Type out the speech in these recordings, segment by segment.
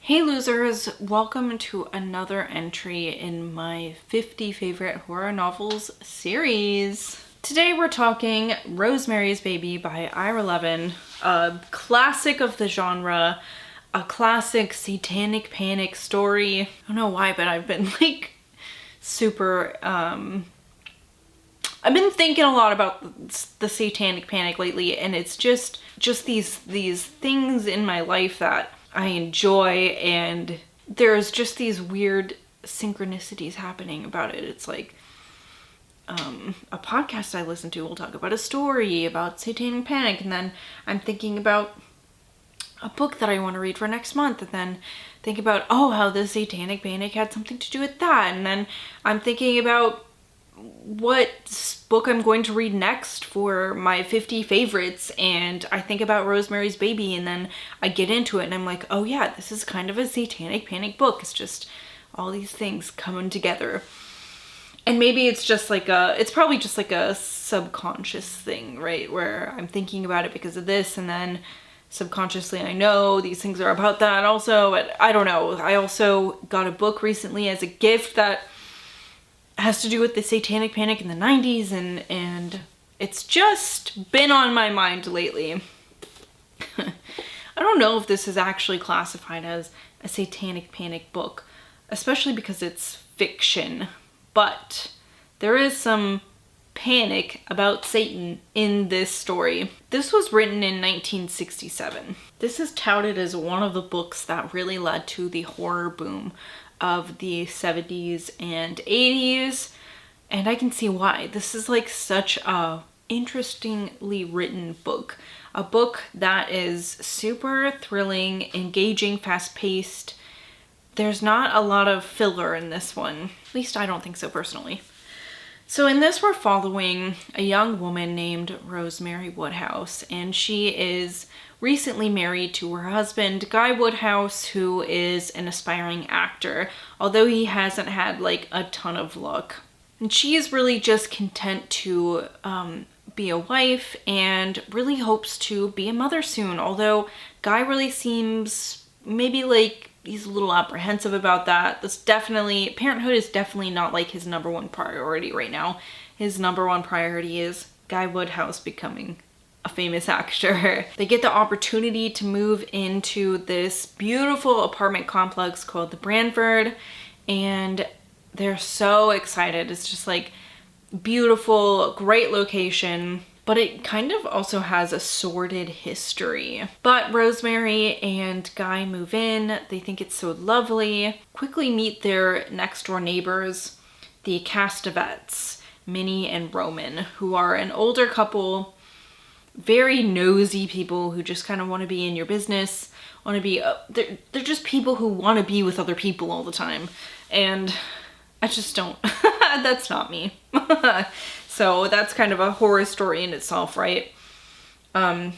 Hey losers, welcome to another entry in my 50 favorite horror novels series. Today we're talking Rosemary's Baby by Ira Levin, a classic of the genre, a classic satanic panic story. I don't know why, but I've been like super, I've been thinking a lot about the satanic panic lately, and it's just these things in my life that I enjoy, and there's just these weird synchronicities happening about it. It's like a podcast I listen to will talk about a story about satanic panic, and then I'm thinking about a book that I want to read for next month, and then think about, oh, how the satanic panic had something to do with that, and then I'm thinking about what book I'm going to read next for my 50 favorites, and I think about Rosemary's Baby, and then I get into it and I'm like, oh yeah, this is kind of a satanic panic book. It's just all these things coming together. And maybe it's probably just like a subconscious thing, right? Where I'm thinking about it because of this, and then subconsciously I know these things are about that also, but I don't know. I also got a book recently as a gift that has to do with the satanic panic in the 90s, and it's just been on my mind lately. I don't know if this is actually classified as a satanic panic book, especially because it's fiction, but there is some panic about Satan in this story. This was written in 1967. This is touted as one of the books that really led to the horror boom of the 70s and 80s, and I can see why. This is like such a interestingly written book. A book that is super thrilling, engaging, fast-paced. There's not a lot of filler in this one. At least I don't think so personally. So in this, we're following a young woman named Rosemary Woodhouse, and she is recently married to her husband, Guy Woodhouse, who is an aspiring actor, although he hasn't had like a ton of luck. And she is really just content to be a wife and really hopes to be a mother soon, although Guy really seems maybe like he's a little apprehensive about that. Parenthood is definitely not like his number one priority right now. His number one priority is Guy Woodhouse becoming a famous actor. They get the opportunity to move into this beautiful apartment complex called the Branford, and they're so excited. It's just like beautiful, great location, but it kind of also has a sordid history. But Rosemary and Guy move in. They think it's so lovely. Quickly meet their next door neighbors, the Castevets, Minnie and Roman, who are an older couple, very nosy people who just kind of want to be in your business, they're just people who want to be with other people all the time. And I just don't, that's not me. So that's kind of a horror story in itself, right? And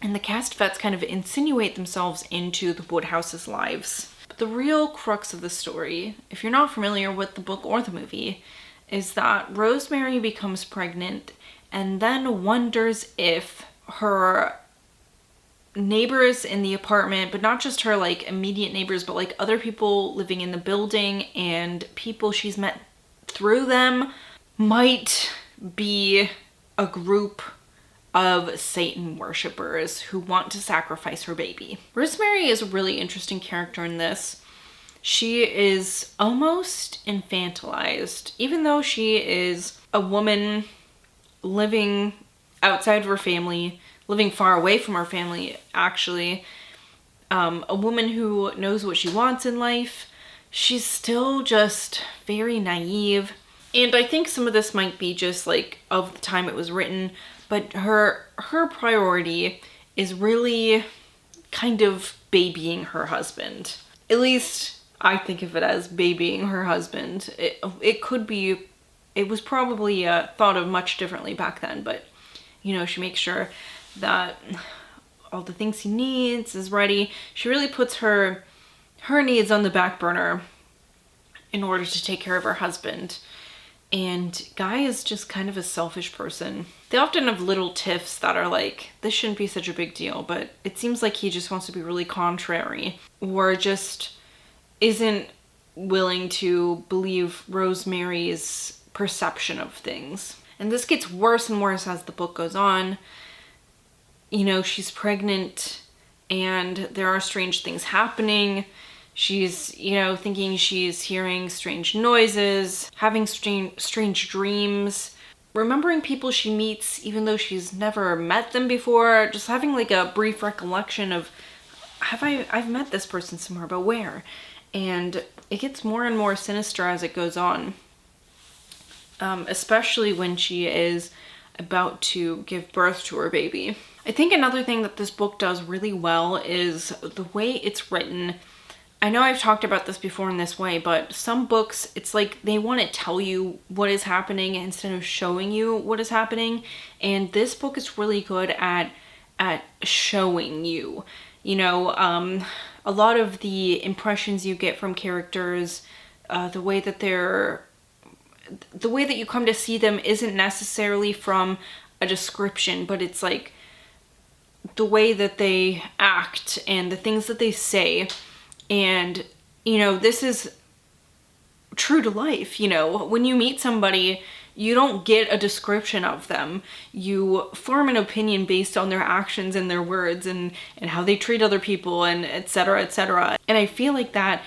the Castevets kind of insinuate themselves into the Woodhouses' lives. But the real crux of the story, if you're not familiar with the book or the movie, is that Rosemary becomes pregnant and then wonders if her neighbors in the apartment, but not just her like immediate neighbors, but like other people living in the building and people she's met through them, might be a group of Satan worshippers who want to sacrifice her baby. Rosemary is a really interesting character in this. She is almost infantilized, even though she is a woman living outside of her family, living far away from her family, actually. A woman who knows what she wants in life. She's still just very naive. And I think some of this might be just like of the time it was written, but her priority is really kind of babying her husband. At least I think of it as babying her husband. It was probably thought of much differently back then, but you know, she makes sure that all the things he needs is ready. She really puts her needs on the back burner in order to take care of her husband. And Guy is just kind of a selfish person. They often have little tiffs that are like, this shouldn't be such a big deal, but it seems like he just wants to be really contrary, or just isn't willing to believe Rosemary's perception of things. And this gets worse and worse as the book goes on. You know, she's pregnant and there are strange things happening. She's, you know, thinking she's hearing strange noises, having strange dreams, remembering people she meets even though she's never met them before, just having like a brief recollection of, I've met this person somewhere, but where? And it gets more and more sinister as it goes on. Especially when she is about to give birth to her baby. I think another thing that this book does really well is the way it's written. I know I've talked about this before in this way, but some books, it's like they want to tell you what is happening instead of showing you what is happening. And this book is really good at showing you. You know, a lot of the impressions you get from characters, the way that you come to see them isn't necessarily from a description, but it's like the way that they act and the things that they say. And, you know, this is true to life. You know, when you meet somebody, you don't get a description of them. You form an opinion based on their actions and their words and how they treat other people and etc., etc. And I feel like that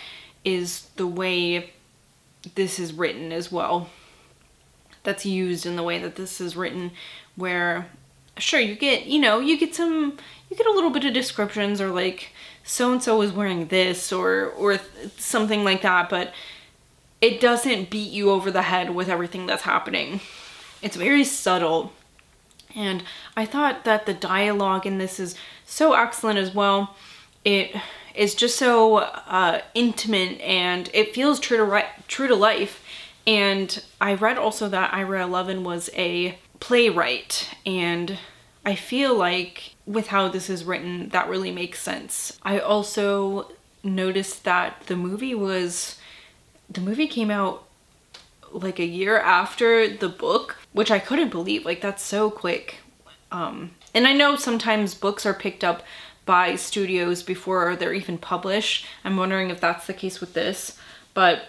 is the way this is written as well. That's used in the way that this is written, where sure you get a little bit of descriptions, or like so-and-so is wearing this or something like that, but it doesn't beat you over the head with everything that's happening. It's very subtle. And I thought that the dialogue in this is so excellent as well. It is just so intimate, and it feels true to life. And I read also that Ira Levin was a playwright, and I feel like with how this is written, that really makes sense. I also noticed that the movie came out like a year after the book, which I couldn't believe. Like, that's so quick. And I know sometimes books are picked up by studios before they're even published. I'm wondering if that's the case with this, but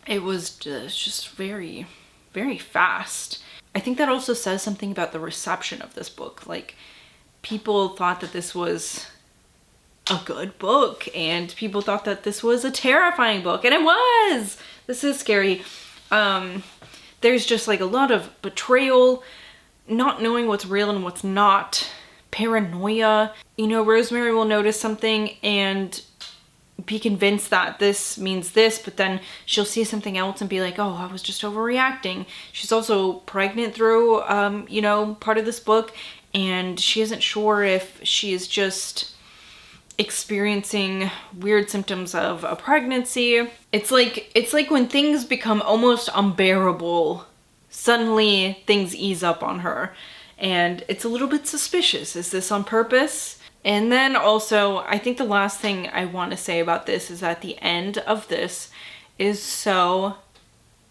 it was just very, very fast. I think that also says something about the reception of this book. Like, people thought that this was a good book, and people thought that this was a terrifying book, and it was! This is scary. There's just like a lot of betrayal, not knowing what's real and what's not, paranoia. You know, Rosemary will notice something and be convinced that this means this, but then she'll see something else and be like, oh, I was just overreacting. She's also pregnant through, part of this book, and she isn't sure if she's just experiencing weird symptoms of a pregnancy. It's like when things become almost unbearable, suddenly things ease up on her, and it's a little bit suspicious. Is this on purpose? And then also, I think the last thing I want to say about this is that the end of this is so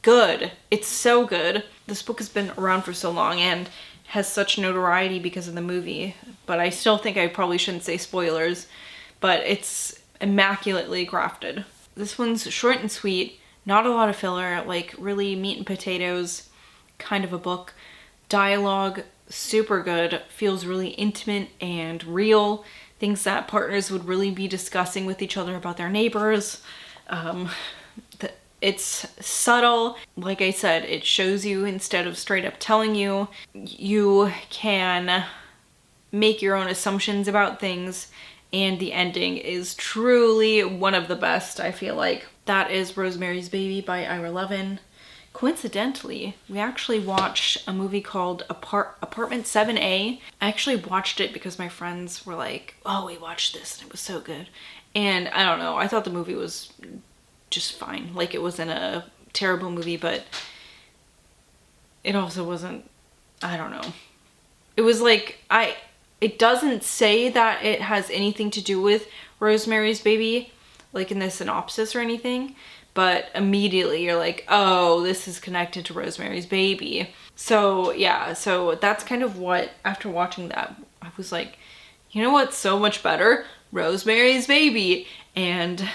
good. It's so good. This book has been around for so long and has such notoriety because of the movie, but I still think I probably shouldn't say spoilers, but it's immaculately crafted. This one's short and sweet, not a lot of filler, like really meat and potatoes kind of a book. Dialogue, super good, feels really intimate and real. Things that partners would really be discussing with each other about their neighbors. It's subtle. Like I said, it shows you instead of straight up telling you. You can make your own assumptions about things, and the ending is truly one of the best, I feel like. That is Rosemary's Baby by Ira Levin. Coincidentally, we actually watched a movie called Apartment 7A. I actually watched it because my friends were like, oh, we watched this and it was so good. And I don't know, I thought the movie was just fine. Like, it wasn't a terrible movie, but it also wasn't, I don't know. It was like, it doesn't say that it has anything to do with Rosemary's Baby, like in the synopsis or anything, but immediately you're like, oh, this is connected to Rosemary's Baby. So yeah, so that's kind of what, after watching that, I was like, you know what's so much better? Rosemary's Baby. And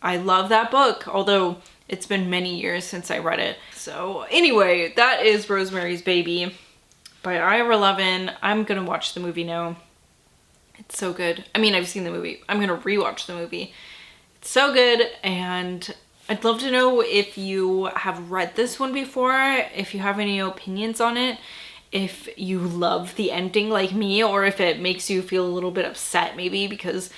I love that book, although it's been many years since I read it. So anyway, that is Rosemary's Baby by Ira Levin. I'm gonna watch the movie now. It's so good. I mean, I've seen the movie. I'm gonna rewatch the movie. It's so good, and I'd love to know if you have read this one before, if you have any opinions on it, if you love the ending like me, or if it makes you feel a little bit upset maybe, because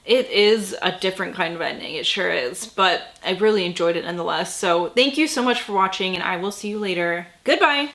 it is a different kind of ending. It sure is, but I really enjoyed it nonetheless. So thank you so much for watching, and I will see you later. Goodbye!